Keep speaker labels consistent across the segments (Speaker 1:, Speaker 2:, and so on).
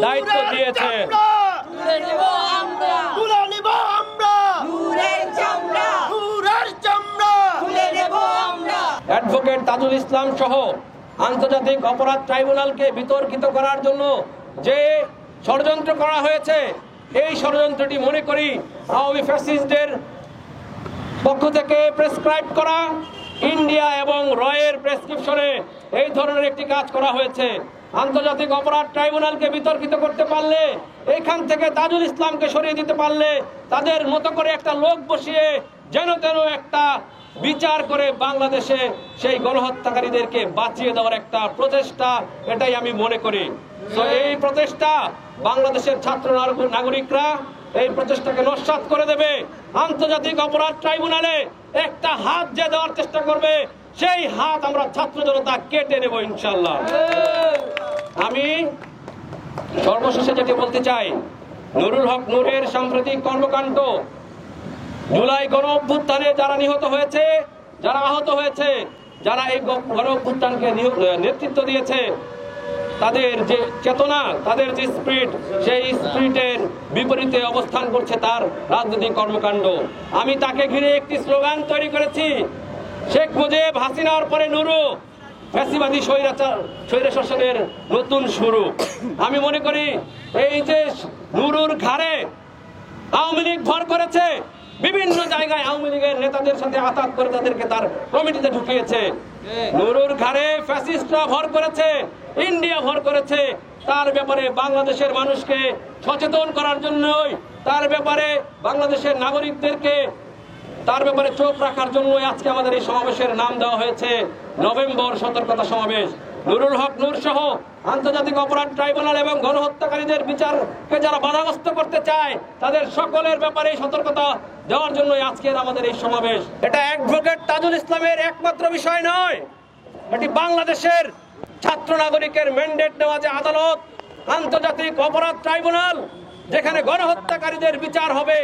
Speaker 1: দায়িত্ব দিয়েছে। অ্যাডভোকেট তাজুল ইসলাম সহ আন্তর্জাতিক অপরাধ ট্রাইব্যুনালকে বিতর্কিত করার জন্য যে ষড়যন্ত্র করা হয়েছে, এই ষড়যন্ত্রটি মনে করি আওয়ামী ফ্যাসিস্টদের পক্ষ থেকে প্রেসক্রাইব করা ইন্ডিয়া এবং রয়ের প্রেসক্রিপশনে এই ধরনের একটি কাজ করা হয়েছে। আন্তর্জাতিক অপরাধ ট্রাইব্যুনালকে বিতর্কিত করতে পারলে, এখান থেকে তাজুল ইসলামকে সরিয়ে দিতে পারলে, তাদের মতো করে একটা লোক বসিয়ে যেন তেন একটা বিচার করে বাংলাদেশে সেই গণহত্যাকারীদেরকে বাঁচিয়ে দেওয়ার একটা প্রচেষ্টা, এটাই আমি মনে করি। তো এই প্রচেষ্টা বাংলাদেশের ছাত্র নাগরিকরা এই প্রচেষ্টাকে নস্যাৎ করে দেবে। আন্তর্জাতিক অপরাধ ট্রাইব্যুনালে একটা হাত যে দেওয়ার চেষ্টা করবে, সেই হাত আমরা ছাত্র জনতা কেটে নেব ইনশাআল্লাহ। আমি সর্বশেষে যেটি বলতে চাই, নুরুল হক নূরের সাম্প্রতিক কর্মকাণ্ড, জুলাই গণ অভ্যুত্থানে যারা নিহত হয়েছে, যারা আহত হয়েছে, যারা এই গণ অভ্যুত্থানকে নেতৃত্ব দিয়েছে, তাদের যে চেতনা, তাদের যে স্পিরিট, সেই স্পিরিটের বিপরীতে অবস্থান করছে তার রাজনৈতিক কর্মকাণ্ড। আমি তাকে ঘিরে একটি স্লোগান তৈরি করেছি, শেখ মুজিব হাসিনার পরে নুরু, ফ্যাসিবাদী স্বৈর শাসনের নতুন শুরু। আমি মনে করি এই যে নুরুর ঘাড়ে আওয়ামী লীগ ভর করেছে, বিভিন্ন জায়গায় আওয়ামী লীগের নেতাদের সাথে আতাত করে তাদেরকে তার কমিটিতে ঢুকিয়েছে। নুরুর ঘাড়ে ফ্যাসিস্টরা ভর করেছে, ইন্ডিয়া ভর করেছে। তার ব্যাপারে বাংলাদেশের মানুষকে সচেতন করার জন্যই, তার ব্যাপারে বাংলাদেশের নাগরিকদেরকে তার ব্যাপারে চোখ রাখার জন্য আজকে আমাদের এই সমাবেশের নাম দেওয়া হয়েছে নভেম্বর সতর্কতা সমাবেশ। নুরুল হক নূর সহ আন্তর্জাতিক অপরাধ ট্রাইব্যুনাল এবং গণহত্যাকারীদের বিচারকে যারা বাধাগ্রস্ত করতে চায়, তাদের সকলের ব্যাপারে সতর্কতা দেওয়ার জন্য আজকের আমাদের এই সমাবেশ। এটা অ্যাডভোকেট তাজুল ইসলামের একমাত্র বিষয় নয়, এটি বাংলাদেশের ছাত্র নাগরিকের ম্যান্ডেট নেওয়া যে আদালত, আন্তর্জাতিক অপরাধ ট্রাইব্যুনাল, যেখানে গণহত্যাকারীদের বিচার হবে,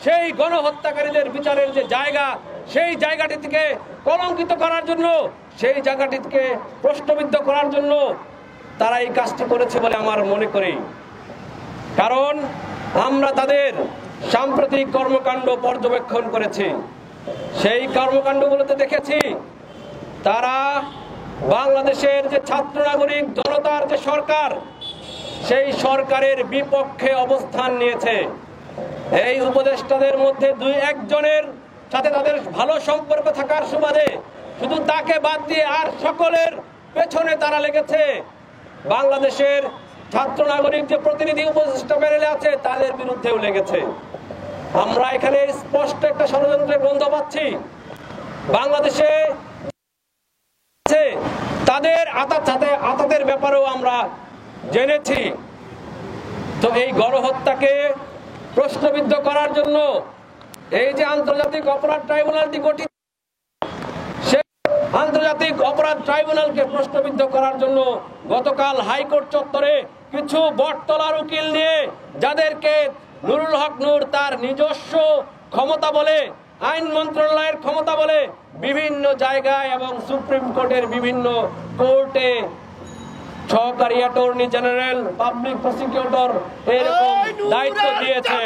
Speaker 1: সেই গণহত্যাকারীদের বিচারের যে জায়গা, সেই জায়গাটিকে কলঙ্কিত করার জন্য, সেই জায়গাটিকে প্রশ্নবিদ্ধ করার জন্য তারা এই কাজটি করেছে বলে আমার মনে করি। কারণ আমরা তাদের সাম্প্রতিক কর্মকাণ্ড পর্যবেক্ষণ করেছি, সেই কর্মকাণ্ডগুলোতে দেখেছি তারা বাংলাদেশের যে ছাত্র নাগরিক জনতার যে সরকার, সেই সরকারের বিপক্ষে অবস্থান নিয়েছে। এই উপদেষ্টাদের মধ্যে দুই একজনের সাথে তাদের ভালো সম্পর্ক থাকার সুবাদে শুধু তাকে বাদ দিয়ে আর সকলের পেছনে তারা লেগেছে। বাংলাদেশের ছাত্র নাগরিক যে প্রতিনিধি উপদেষ্টা প্যানেলে আছে, তাদের বিরুদ্ধেও লেগেছে। আমরা এখানে স্পষ্ট একটা ষড়যন্ত্রের গন্ধ পাচ্ছি। বাংলাদেশে তাদের আতাতের ব্যাপারেও আমরা জেনেছি। তো এই গণহত্যাকে প্রশ্নবিদ্ধ করার জন্য এই যে আন্তর্জাতিক অপরাধ ট্রাইব্যুনালটি গঠিত, সেই আন্তর্জাতিক অপরাধ ট্রাইব্যুনালকে প্রশ্নবিদ্ধ করার জন্য গতকাল হাইকোর্ট চত্বরে কিছু বটতলার উকিল নিয়ে, যাদেরকে নুরুল হক নূর তার নিজস্ব ক্ষমতা বলে, আইন মন্ত্রণালয়ের ক্ষমতা বলে বিভিন্ন জায়গায় এবং সুপ্রিম কোর্টের বিভিন্ন কোর্টে সহকারী অ্যাটর্নি জেনারেল, পাবলিক প্রসিকিউটর এরকম দায়িত্ব দিয়েছে।